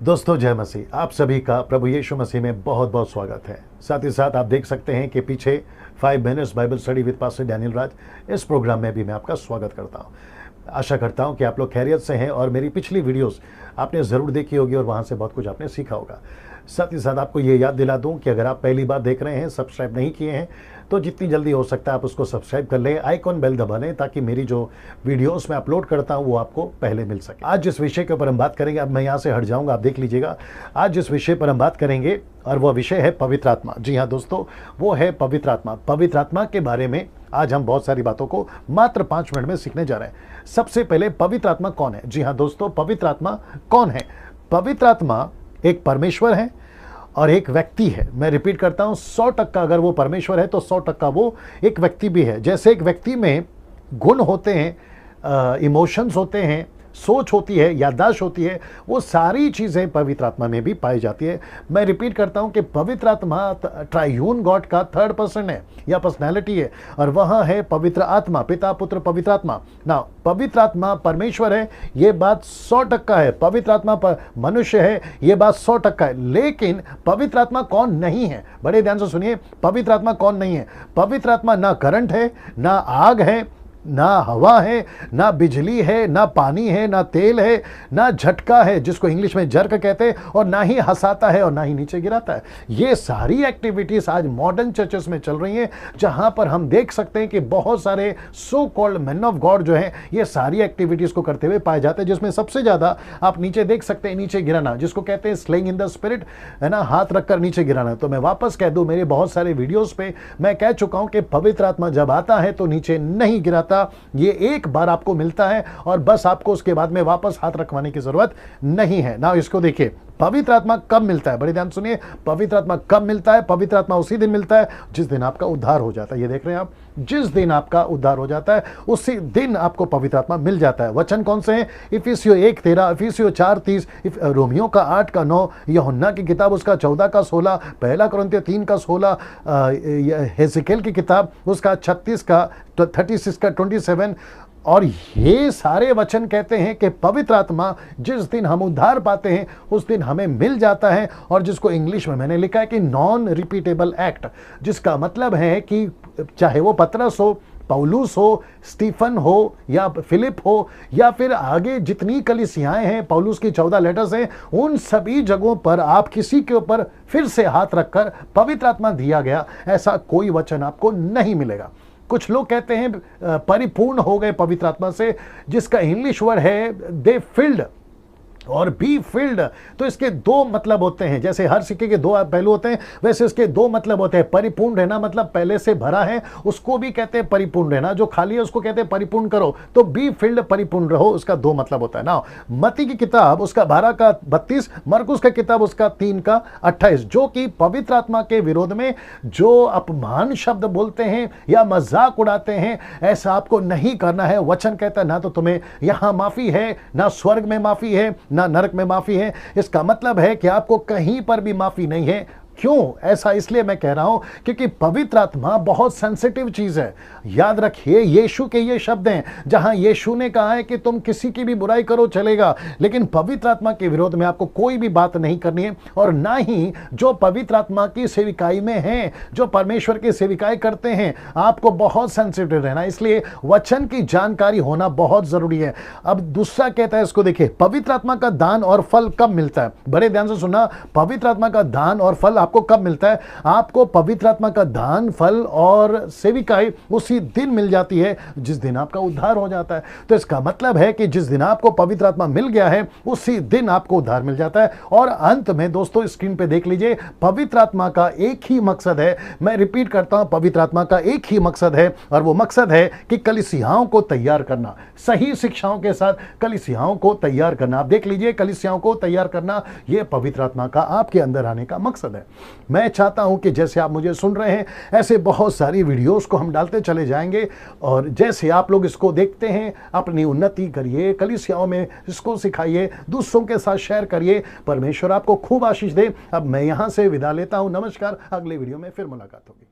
दोस्तों जय मसीह, आप सभी का प्रभु यीशु मसीह में बहुत बहुत स्वागत है। साथ ही साथ आप देख सकते हैं कि पीछे 5 minutes Bible study with pastor Daniel Raj, इस प्रोग्राम में भी मैं आपका स्वागत करता हूं। आशा करता हूं कि आप लोग खैरियत से हैं और मेरी पिछली वीडियोस आपने ज़रूर देखी होगी और वहां से बहुत कुछ आपने सीखा होगा। साथ ही साथ आपको ये याद दिला दूं कि अगर आप पहली बार देख रहे हैं, सब्सक्राइब नहीं किए हैं, तो जितनी जल्दी हो सकता है आप उसको सब्सक्राइब कर लें, आइकॉन बेल दबा लें, ताकि मेरी जो वीडियोस मैं अपलोड करता हूं वो आपको पहले मिल सके। आज जिस विषय के ऊपर हम बात करेंगे, अब मैं यहाँ से हट जाऊँगा, आप देख लीजिएगा। आज जिस विषय पर हम बात करेंगे और वह विषय है पवित्र आत्मा। जी हाँ दोस्तों, वो है पवित्र आत्मा। पवित्र आत्मा के बारे में आज हम बहुत सारी बातों को मात्र 5 मिनट में सीखने जा रहे हैं। सबसे पहले पवित्र आत्मा कौन है? जी हाँ दोस्तों, पवित्र आत्मा कौन है? पवित्र आत्मा एक परमेश्वर है और एक व्यक्ति है। मैं रिपीट करता हूं, 100% अगर वो परमेश्वर है तो 100% वो एक व्यक्ति भी है। जैसे एक व्यक्ति में गुण होते हैं, इमोशंस होते हैं, सोच होती है, याददाश्त होती है, वो सारी चीज़ें पवित्र आत्मा में भी पाई जाती है। मैं रिपीट करता हूं कि पवित्र आत्मा ट्राइयून गॉड का 3rd पर्सन है या पर्सनैलिटी है, और वह है पवित्र आत्मा, पिता पुत्र पवित्र आत्मा। ना, पवित्र आत्मा परमेश्वर है, ये बात 100% है। पवित्र आत्मा मनुष्य है, ये बात 100% है। लेकिन पवित्र आत्मा कौन नहीं है? बड़े ध्यान से सुनिए, पवित्र आत्मा कौन नहीं है? पवित्र आत्मा ना करंट है, ना आग है, ना हवा है, ना बिजली है, ना पानी है, ना तेल है, ना झटका है जिसको इंग्लिश में जर्क कहते हैं, और ना ही हंसाता है और ना ही नीचे गिराता है। ये सारी एक्टिविटीज आज मॉडर्न चर्चेस में चल रही हैं, जहां पर हम देख सकते हैं कि बहुत सारे so called man of God जो हैं, ये सारी एक्टिविटीज को करते हुए पाए जाते हैं। जिसमें सबसे ज्यादा आप नीचे देख सकते हैं, नीचे गिराना, जिसको कहते हैं स्लेइंग इन द स्पिरिट, है ना, हाथ रखकर नीचे गिराना। तो मैं वापस कह दूं, मेरे बहुत सारे वीडियोस पे मैं कह चुका हूं कि पवित्र आत्मा जब आता है तो नीचे नहीं गिराता। ये एक बार आपको मिलता है और बस आपको उसके बाद में वापस हाथ रखवाने की जरूरत नहीं है ना। इसको देखिए, पवित्र आत्मा कब मिलता है? बड़े ध्यान सुनिए, पवित्र आत्मा कब मिलता है? पवित्र आत्मा उसी दिन मिलता है जिस दिन आपका उद्धार हो जाता है। ये देख रहे हैं आप, जिस दिन आपका उद्धार हो जाता है उसी दिन आपको पवित्र आत्मा मिल जाता है। वचन कौन से हैं? इफिसियों 1:13, इफिसियों 4:30, रोमियो का 8:9, यूहन्ना की किताब उसका 14:16, 1 कुरिन्थियों 3:16, हेzekiel की किताब उसका 36 का 27। और ये सारे वचन कहते हैं कि पवित्र आत्मा जिस दिन हम उद्धार पाते हैं उस दिन हमें मिल जाता है, और जिसको इंग्लिश में मैंने लिखा है कि नॉन रिपीटेबल एक्ट, जिसका मतलब है कि चाहे वो पतरस हो, पौलुस हो, स्टीफन हो, या फिलिप हो, या फिर आगे जितनी कलीसियाएं हैं, पौलुस की 14 लेटर्स हैं, उन सभी जगहों पर आप किसी के ऊपर फिर से हाथ रखकर पवित्र आत्मा दिया गया, ऐसा कोई वचन आपको नहीं मिलेगा। कुछ लोग कहते हैं परिपूर्ण हो गए पवित्र आत्मा से, जिसका इंग्लिश वर्ड है दे फिल्ड और बी फिल्ड। तो इसके 2 मतलब होते हैं। जैसे हर सिक्के के 2 पहलू होते हैं, वैसे इसके 2 मतलब होते हैं। परिपूर्ण रहना मतलब पहले से भरा है, उसको भी कहते हैं परिपूर्ण रहना। जो खाली है उसको कहते हैं परिपूर्ण करो। तो बी फिल्ड, परिपूर्ण रहो, उसका 2 मतलब होता है ना। मत्ती की किताब उसका 12:32, मरकुस का किताब उसका 3:28, जो कि पवित्र आत्मा के विरोध में जो अपमान शब्द बोलते हैं या मजाक उड़ाते हैं, ऐसा आपको नहीं करना है। वचन कहता है ना तो तुम्हें यहां माफी है, ना स्वर्ग में माफी है, ना नरक में माफी है। इसका मतलब है कि आपको कहीं पर भी माफी नहीं है। क्यों ऐसा? इसलिए मैं कह रहा हूं क्योंकि पवित्र आत्मा बहुत सेंसिटिव चीज है। याद रखिए, यीशु के ये शब्द हैं, जहां यीशु ने कहा है कि तुम किसी की भी बुराई करो चलेगा, लेकिन पवित्र आत्मा के विरोध में आपको कोई भी बात नहीं करनी है। और ना ही जो पवित्र आत्मा की सेविकाई में हैं, जो परमेश्वर की सेविकाई करते हैं, आपको बहुत सेंसिटिव रहना। इसलिए वचन की जानकारी होना बहुत जरूरी है। अब दूसरा कहता है, इसको देखिए, पवित्र आत्मा का दान और फल कब मिलता है? बड़े ध्यान से सुनना, पवित्र आत्मा का दान और फल आपको कब मिलता है? आपको पवित्र आत्मा का दान, फल और सेविकाई उसी दिन मिल जाती है जिस दिन आपका उद्धार हो जाता है। तो इसका मतलब है कि जिस दिन आपको पवित्र आत्मा मिल गया है उसी दिन आपको उद्धार मिल जाता है। और अंत में दोस्तों स्क्रीन पे देख लीजिए, पवित्र आत्मा का एक ही मकसद है। मैं रिपीट करता हूं, पवित्र आत्मा का एक ही मकसद है, और वो मकसद है कि कलीसियाओं को तैयार करना, सही शिक्षाओं के साथ कलीसियाओं को तैयार करना। आप देख लीजिए, कलीसियाओं को तैयार करना, यह पवित्र आत्मा का आपके अंदर आने का मकसद है। मैं चाहता हूं कि जैसे आप मुझे सुन रहे हैं, ऐसे बहुत सारी वीडियोस को हम डालते चले जाएंगे, और जैसे आप लोग इसको देखते हैं, अपनी उन्नति करिए, कलीसियाओं में इसको सिखाइए, दूसरों के साथ शेयर करिए। परमेश्वर आपको खूब आशीष दे। अब मैं यहां से विदा लेता हूं। नमस्कार, अगले वीडियो में फिर मुलाकात होगी।